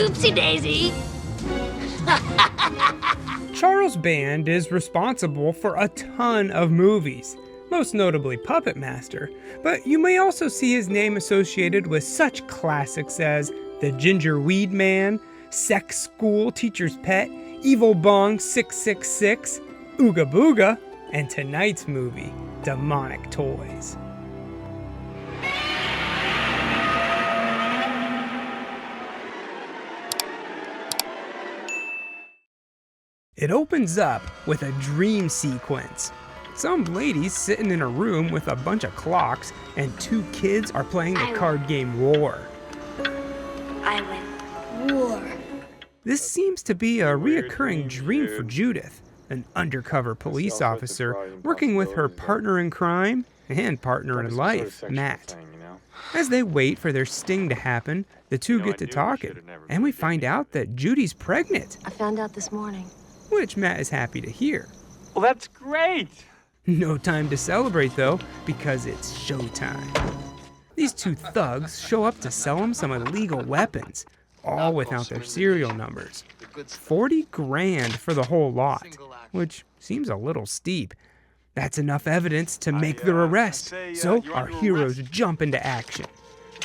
Oopsie daisy! Charles Band is responsible for a ton of movies, most notably Puppet Master, but you may also see his name associated with such classics as The Ginger Weed Man, Sex School Teacher's Pet, Evil Bong 666, Ooga Booga, and tonight's movie, Demonic Toys. It opens up with a dream sequence. Some lady's sitting in a room with a bunch of clocks, and two kids are playing the card game War. I win. War. This seems to be a reoccurring dream for Judith, an undercover police officer working with her partner in crime and partner in life, Matt. As they wait for their sting to happen, the two get to talking, and we find out that Judy's pregnant. I found out this morning. Which Matt is happy to hear. Well, that's great! No time to celebrate though, because it's showtime. These two thugs show up to sell him some illegal weapons, all without their serial numbers. 40 grand for the whole lot, which seems a little steep. That's enough evidence to make their arrest, so our heroes jump into action.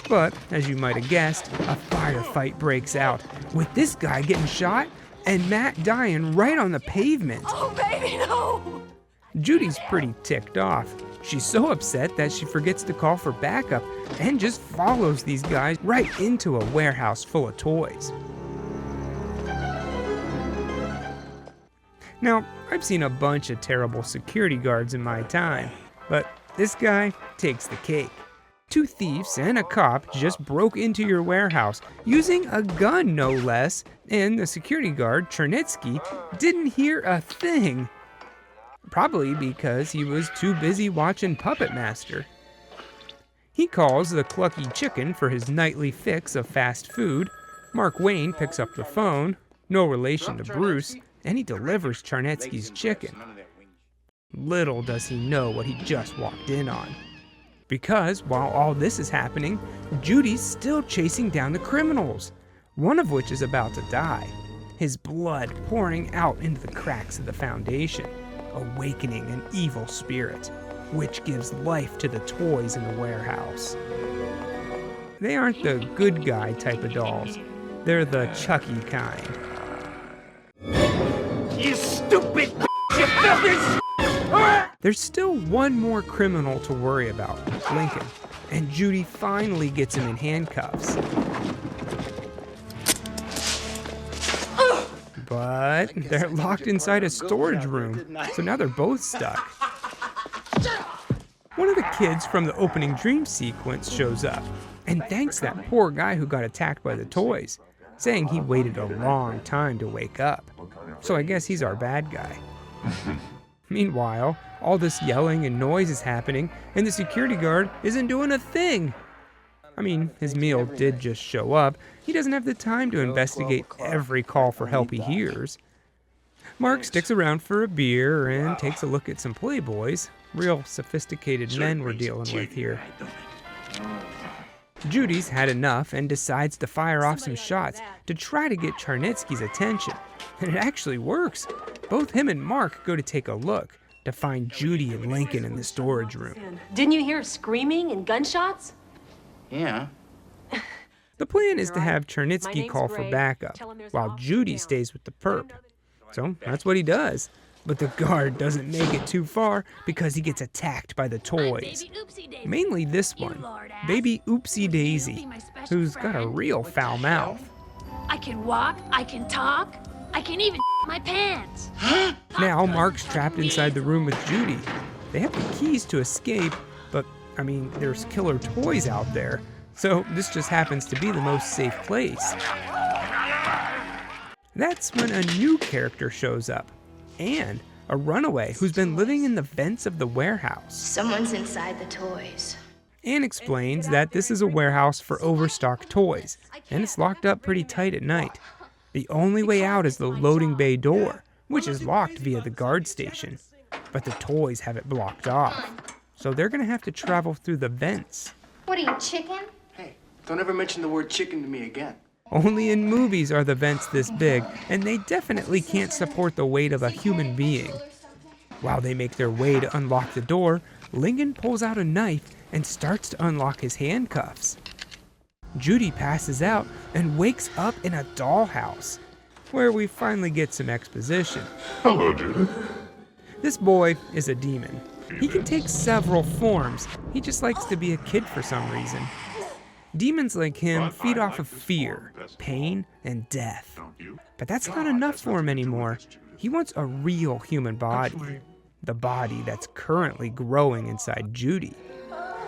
But, as you might have guessed, a firefight breaks out, with this guy getting shot and Matt dying right on the pavement. Oh, baby, no! Judy's pretty ticked off. She's so upset that she forgets to call for backup and just follows these guys right into a warehouse full of toys. Now, I've seen a bunch of terrible security guards in my time, but this guy takes the cake. Two thieves and a cop just broke into your warehouse using a gun, no less, and the security guard, Chernitsky, didn't hear a thing. Probably because he was too busy watching Puppet Master. He calls the Clucky Chicken for his nightly fix of fast food. Mark Wayne picks up the phone, no relation to Bruce, and he delivers Chernitsky's chicken. Little does he know what he just walked in on. Because while all this is happening, Judy's still chasing down the criminals, one of which is about to die, his blood pouring out into the cracks of the foundation, awakening an evil spirit, which gives life to the toys in the warehouse. They aren't the good guy type of dolls, they're the Chucky kind. You stupid b****, you filthy There's still one more criminal to worry about, Lincoln, and Judy finally gets him in handcuffs. But they're locked inside a storage room, so now they're both stuck. One of the kids from the opening dream sequence shows up and thanks that poor guy who got attacked by the toys, saying he waited a long time to wake up. So I guess he's our bad guy. Meanwhile, all this yelling and noise is happening, and the security guard isn't doing a thing. I mean, his meal did just show up. He doesn't have the time to investigate every call for help he hears. Mark sticks around for a beer and takes a look at some playboys. Real sophisticated men we're dealing with here. Judy's had enough and decides to fire off some shots to try to get Chernitsky's attention. And it actually works. Both him and Mark go to take a look to find Judy and Lincoln in the storage room. Didn't you hear screaming and gunshots? Yeah. The plan is to have Chernitsky call for backup, while Judy stays with the perp. So that's what he does. But the guard doesn't make it too far because he gets attacked by the toys. Mainly this one, Baby Oopsie Daisy, who's got a real foul mouth. I can walk, I can talk, I can even my pants. Now Mark's trapped inside the room with Judy. They have the keys to escape, but I mean, there's killer toys out there. So this just happens to be the most safe place. That's when a new character shows up. Anne, a runaway who's been living in the vents of the warehouse. Someone's inside the toys. Anne explains that this is a warehouse for overstocked toys, and it's locked up pretty tight at night. The only way out is the loading bay door, which is locked via the guard station. But the toys have it blocked off, so they're gonna have to travel through the vents. What are you, chicken? Hey, don't ever mention the word chicken to me again. Only in movies are the vents this big, and they definitely can't support the weight of a human being. While they make their way to unlock the door, Lincoln pulls out a knife and starts to unlock his handcuffs. Judy passes out and wakes up in a dollhouse, where we finally get some exposition. Hello, Judy. This boy is a demon. He can take several forms. He just likes to be a kid for some reason. Demons like him feed off of fear, pain, and death. But that's not enough for him anymore. He wants a real human body. The body that's currently growing inside Judy.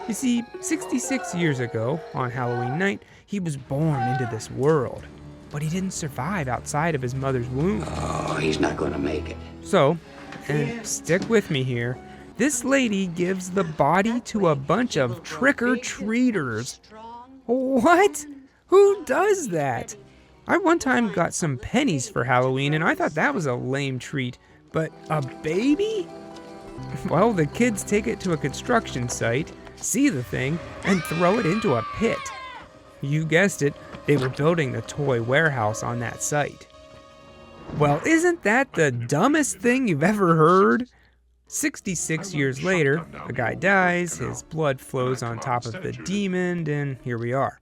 You see, 66 years ago, on Halloween night, he was born into this world. But he didn't survive outside of his mother's womb. Oh, he's not gonna make it. So, and stick with me here, this lady gives the body to a bunch of trick-or-treaters. What? Who does that? I one time got some pennies for Halloween and I thought that was a lame treat, but a baby? Well, the kids take it to a construction site, see the thing, and throw it into a pit. You guessed it, they were building the toy warehouse on that site. Well, isn't that the dumbest thing you've ever heard? 66 years later, a guy dies, his blood flows on top of the demon, and here we are.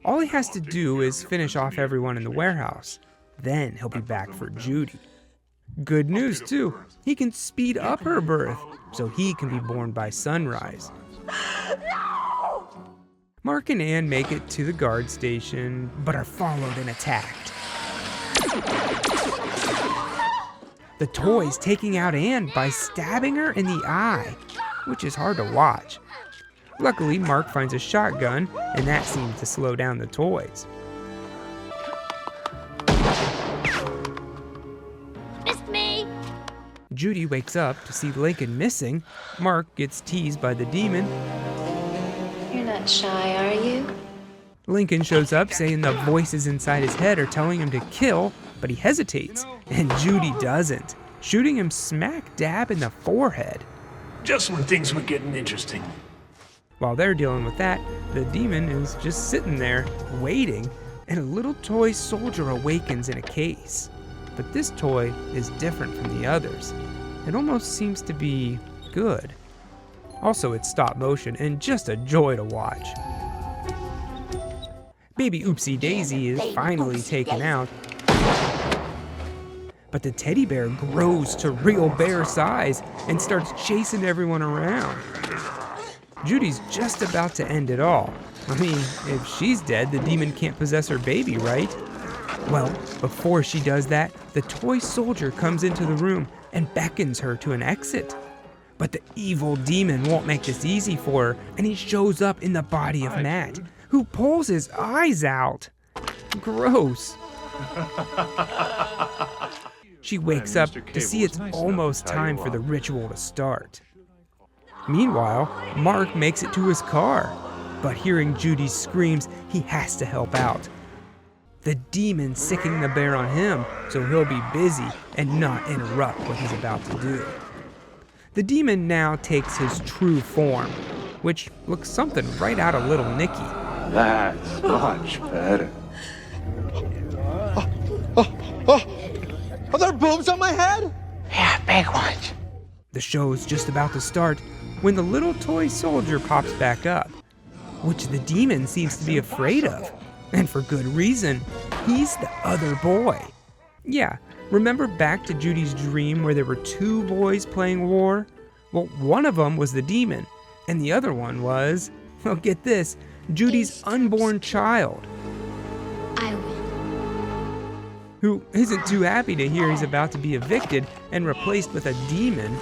All he has to do is finish off everyone in the warehouse. Then he'll be back for Judy. Good news too, he can speed up her birth, so he can be born by sunrise. No! Mark and Ann make it to the guard station, but are followed and attacked. The toy's taking out Ann by stabbing her in the eye, which is hard to watch. Luckily, Mark finds a shotgun, and that seems to slow down the toys. Missed me! Judy wakes up to see Lincoln missing. Mark gets teased by the demon. You're not shy, are you? Lincoln shows up saying the voices inside his head are telling him to kill, but he hesitates, and Judy doesn't, shooting him smack dab in the forehead. Just when things were getting interesting. While they're dealing with that, the demon is just sitting there, waiting, and a little toy soldier awakens in a case. But this toy is different from the others. It almost seems to be good. Also, it's stop motion and just a joy to watch. Baby Oopsie Daisy is finally taken out, but the teddy bear grows to real bear size and starts chasing everyone around. Judy's just about to end it all. I mean, if she's dead, the demon can't possess her baby, right? Well, before she does that, the toy soldier comes into the room and beckons her to an exit. But the evil demon won't make this easy for her, and he shows up in the body of Matt, who pulls his eyes out. Gross. She wakes up to see it's almost time for the ritual to start. Meanwhile, Mark makes it to his car, but hearing Judy's screams, he has to help out. The demon's sicking the bear on him, so he'll be busy and not interrupt what he's about to do. The demon now takes his true form, which looks something right out of Little Nicky. That's much better. Are there boobs on my head? Yeah, big ones. The show's just about to start when the little toy soldier pops back up, which the demon seems to be afraid of. And for good reason. He's the other boy. Yeah, remember back to Judy's dream where there were two boys playing war? Well, one of them was the demon, and the other one was, well, get this, Judy's unborn child, I will. who isn't too happy to hear he's about to be evicted and replaced with a demon.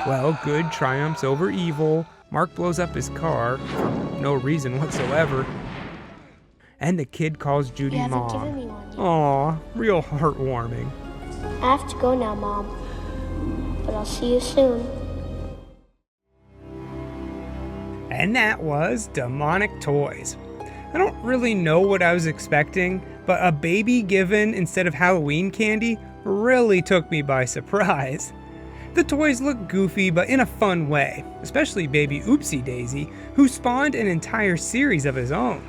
Well, good triumphs over evil. Mark blows up his car for no reason whatsoever. And the kid calls Judy Mom. Aw, real heartwarming. I have to go now, Mom. But I'll see you soon. And that was Demonic Toys. I don't really know what I was expecting, but a baby given instead of Halloween candy really took me by surprise. The toys look goofy, but in a fun way, especially baby Oopsie Daisy, who spawned an entire series of his own.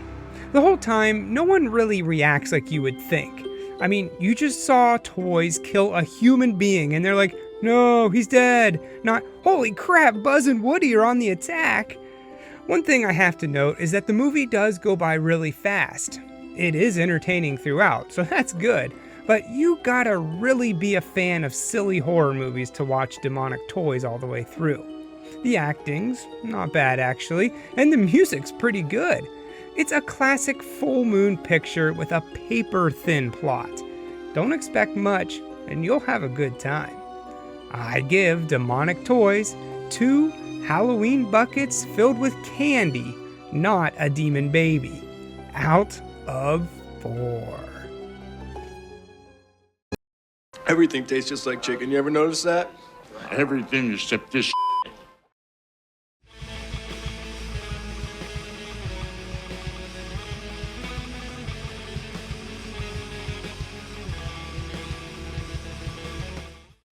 The whole time, no one really reacts like you would think. I mean, you just saw toys kill a human being and they're like, no, he's dead. Not, holy crap, Buzz and Woody are on the attack. One thing I have to note is that the movie does go by really fast. It is entertaining throughout, so that's good. But you gotta really be a fan of silly horror movies to watch Demonic Toys all the way through. The acting's not bad actually, and the music's pretty good. It's a classic full moon picture with a paper-thin plot. Don't expect much, and you'll have a good time. I'd give Demonic Toys 2 Halloween buckets filled with candy, not a demon baby. Out of 4. Everything tastes just like chicken. You ever notice that? Everything except this